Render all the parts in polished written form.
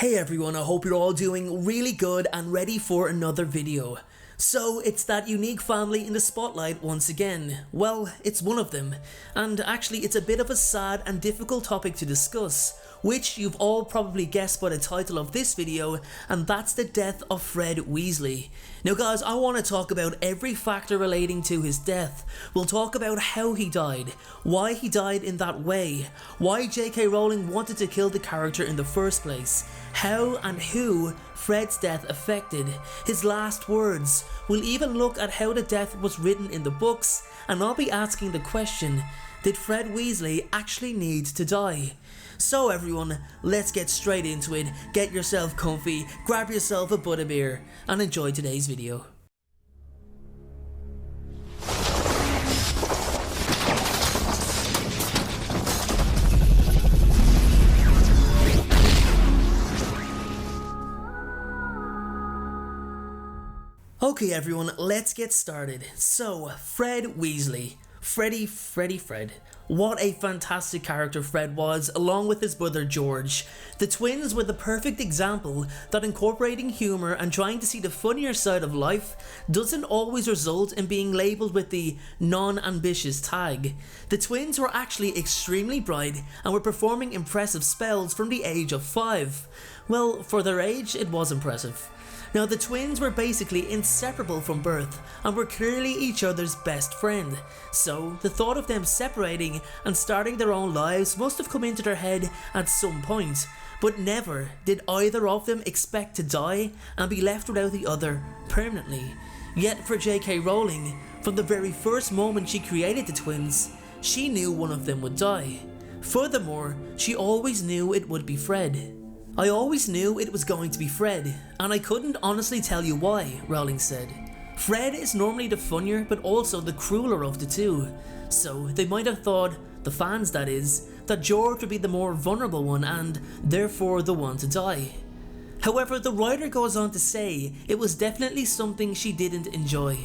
Hey everyone, I hope you're all doing really good and ready for another video. So it's that unique family in the spotlight once again. Well, it's one of them, and actually it's a bit of a sad and difficult topic to discuss, which you've all probably guessed by the title of this video, and that's the death of Fred Weasley. Now guys, I want to talk about every factor relating to his death. We'll talk about how he died, why he died in that way, why J.K. Rowling wanted to kill the character in the first place, how and who Fred's death affected, his last words. We'll even look at how the death was written in the books, and I'll be asking the question, did Fred Weasley actually need to die? So everyone, let's get straight into it. Get yourself comfy, grab yourself a butterbeer, and enjoy today's video. Okay everyone, let's get started. So, Fred Weasley. Fred. What a fantastic character Fred was, along with his brother George. The twins were the perfect example that incorporating humour and trying to see the funnier side of life doesn't always result in being labelled with the non-ambitious tag. The twins were actually extremely bright and were performing impressive spells from the age of 5. Well, for their age, it was impressive. Now the twins were basically inseparable from birth and were clearly each other's best friend, so the thought of them separating and starting their own lives must have come into their head at some point, but never did either of them expect to die and be left without the other permanently. Yet for J.K. Rowling, from the very first moment she created the twins, she knew one of them would die. Furthermore, she always knew it would be Fred. I always knew it was going to be Fred, and I couldn't honestly tell you why, Rowling said. Fred is normally the funnier but also the crueler of the two, so they might have thought, the fans that is, that George would be the more vulnerable one and therefore the one to die. However, the writer goes on to say it was definitely something she didn't enjoy.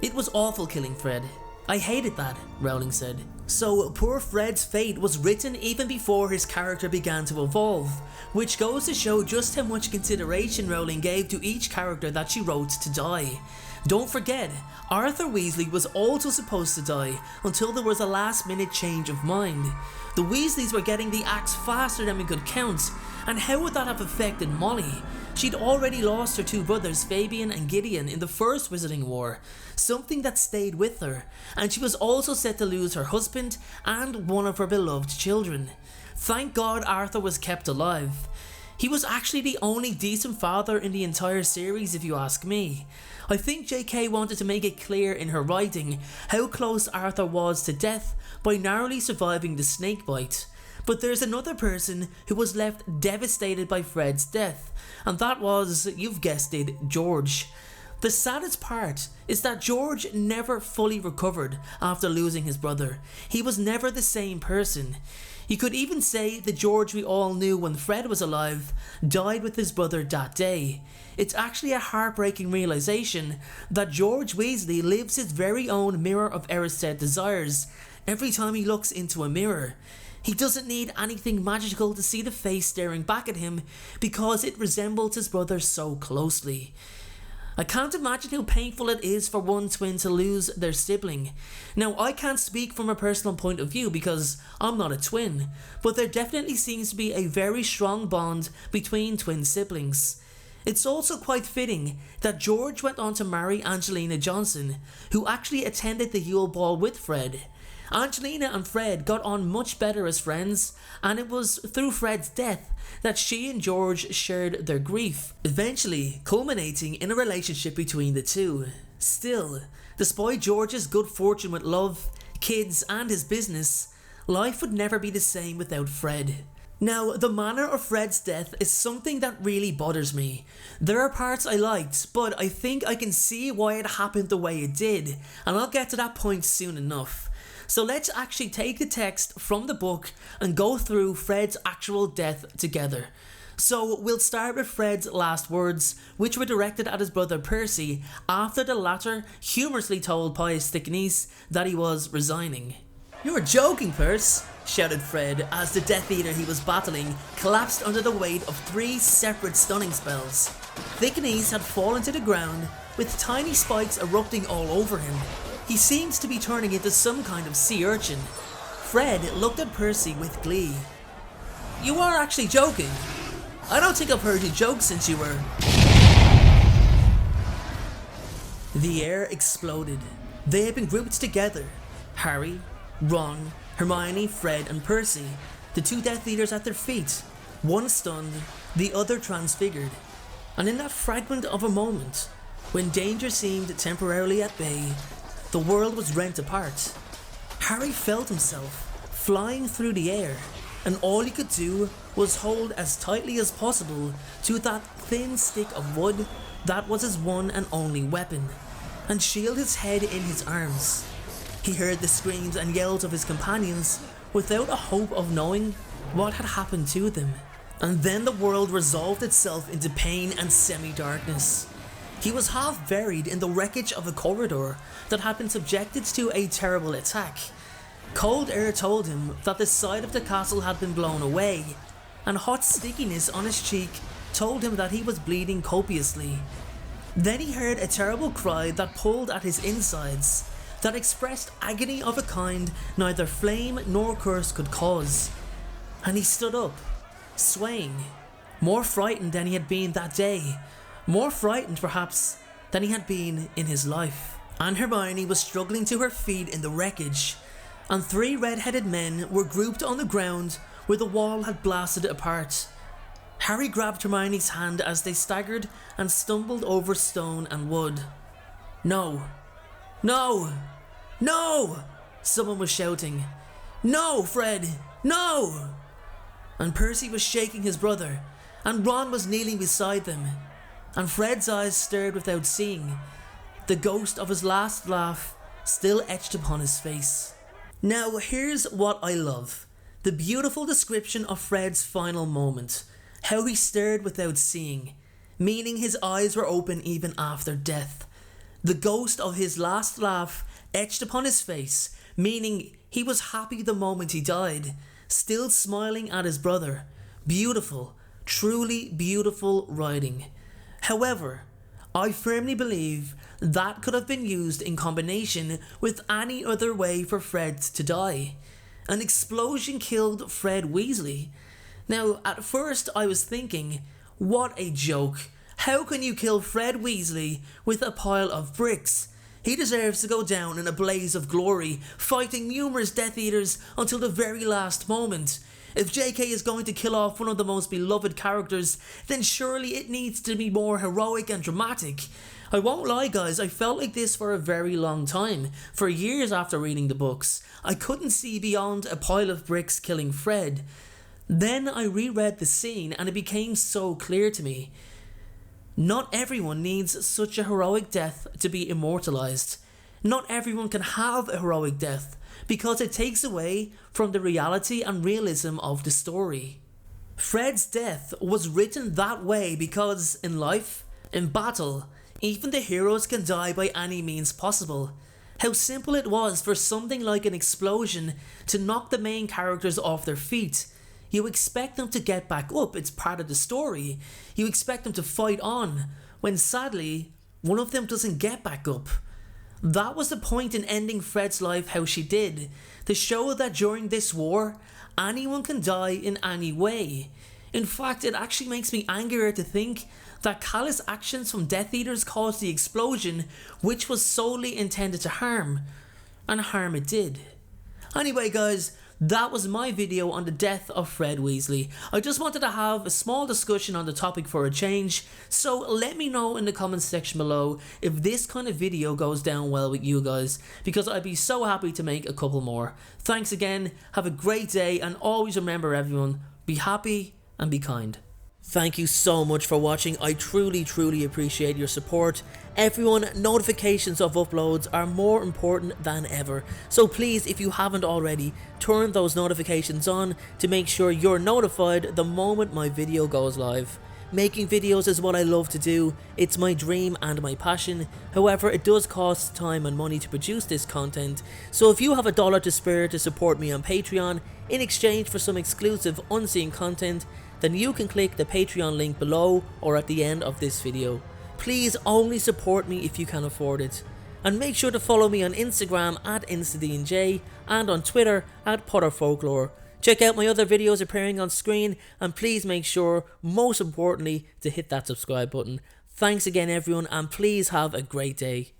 It was awful killing Fred. I hated that, Rowling said. So poor Fred's fate was written even before his character began to evolve, which goes to show just how much consideration Rowling gave to each character that she wrote to die. Don't forget, Arthur Weasley was also supposed to die until there was a last minute change of mind. The Weasleys were getting the axe faster than we could count, and how would that have affected Molly? She'd already lost her two brothers Fabian and Gideon in the first Wizarding War, something that stayed with her, and she was also set to lose her husband and one of her beloved children. Thank God Arthur was kept alive. He was actually the only decent father in the entire series if you ask me. I think JK wanted to make it clear in her writing how close Arthur was to death by narrowly surviving the snake bite. But there's another person who was left devastated by Fred's death, and that was, you've guessed it, George. The saddest part is that George never fully recovered after losing his brother. He was never the same person. You could even say the George we all knew when Fred was alive died with his brother that day. It's actually a heartbreaking realisation that George Weasley lives his very own mirror of Erised desires every time he looks into a mirror. He doesn't need anything magical to see the face staring back at him because it resembles his brother so closely. I can't imagine how painful it is for one twin to lose their sibling. Now, I can't speak from a personal point of view because I'm not a twin, but there definitely seems to be a very strong bond between twin siblings. It's also quite fitting that George went on to marry Angelina Johnson, who actually attended the Yule Ball with Fred. Angelina and Fred got on much better as friends, and it was through Fred's death that she and George shared their grief, eventually culminating in a relationship between the two. Still, despite George's good fortune with love, kids and his business, life would never be the same without Fred. Now, the manner of Fred's death is something that really bothers me. There are parts I liked, but I think I can see why it happened the way it did, and I'll get to that point soon enough. So let's actually take the text from the book and go through Fred's actual death together. So we'll start with Fred's last words, which were directed at his brother Percy after the latter humorously told Pius Thickniece that he was resigning. "You're joking, Percy," shouted Fred as the Death Eater he was battling collapsed under the weight of 3 separate stunning spells. Thickneys had fallen to the ground, with tiny spikes erupting all over him. He seemed to be turning into some kind of sea urchin. Fred looked at Percy with glee. "You are actually joking? I don't think I've heard you joke since you were..." The air exploded. They had been grouped together. Harry, Ron, Hermione, Fred and Percy, the 2 Death Eaters at their feet, one stunned, the other transfigured. And in that fragment of a moment, when danger seemed temporarily at bay, the world was rent apart. Harry felt himself flying through the air, and all he could do was hold as tightly as possible to that thin stick of wood that was his one and only weapon, and shield his head in his arms. He heard the screams and yells of his companions without a hope of knowing what had happened to them. And then the world resolved itself into pain and semi-darkness. He was half buried in the wreckage of a corridor that had been subjected to a terrible attack. Cold air told him that the side of the castle had been blown away, and hot stickiness on his cheek told him that he was bleeding copiously. Then he heard a terrible cry that pulled at his insides, that expressed agony of a kind neither flame nor curse could cause. And he stood up, swaying, more frightened than he had been that day, more frightened perhaps than he had been in his life. And Hermione was struggling to her feet in the wreckage, and 3 red-headed men were grouped on the ground where the wall had blasted apart. Harry grabbed Hermione's hand as they staggered and stumbled over stone and wood. "No! No! No!" someone was shouting. "No, Fred! No!" And Percy was shaking his brother, and Ron was kneeling beside them, and Fred's eyes stared without seeing, the ghost of his last laugh still etched upon his face. Now here's what I love, the beautiful description of Fred's final moment, how he stared without seeing, meaning his eyes were open even after death. The ghost of his last laugh etched upon his face, meaning he was happy the moment he died, still smiling at his brother. Beautiful, truly beautiful writing. However, I firmly believe that could have been used in combination with any other way for Fred to die. An explosion killed Fred Weasley. Now, at first I was thinking, what a joke. How can you kill Fred Weasley with a pile of bricks? He deserves to go down in a blaze of glory, fighting numerous Death Eaters until the very last moment. If JK is going to kill off one of the most beloved characters, then surely it needs to be more heroic and dramatic. I won't lie guys, I felt like this for a very long time. For years after reading the books, I couldn't see beyond a pile of bricks killing Fred. Then I reread the scene and it became so clear to me. Not everyone needs such a heroic death to be immortalized. Not everyone can have a heroic death because it takes away from the reality and realism of the story. Fred's death was written that way because in life, in battle, even the heroes can die by any means possible. How simple it was for something like an explosion to knock the main characters off their feet. You expect them to get back up, it's part of the story. You expect them to fight on, when sadly, one of them doesn't get back up. That was the point in ending Fred's life how she did, to show that during this war, anyone can die in any way. In fact, it actually makes me angrier to think that callous actions from Death Eaters caused the explosion, which was solely intended to harm. And harm it did. Anyway guys, that was my video on the death of Fred Weasley. I just wanted to have a small discussion on the topic for a change, so let me know in the comments section below if this kind of video goes down well with you guys, because I'd be so happy to make a couple more. Thanks again, have a great day, and always remember everyone, be happy and be kind. Thank you so much for watching, I truly appreciate your support. Everyone, notifications of uploads are more important than ever, so please, if you haven't already, turn those notifications on to make sure you're notified the moment my video goes live. Making videos is what I love to do, it's my dream and my passion. However, it does cost time and money to produce this content, so if you have $1 to spare to support me on Patreon in exchange for some exclusive unseen content, then you can click the Patreon link below or at the end of this video. Please only support me if you can afford it. And make sure to follow me on Instagram at InstaDNJ and on Twitter at PotterFolklore. Check out my other videos appearing on screen, and please make sure, most importantly, to hit that subscribe button. Thanks again everyone, and please have a great day.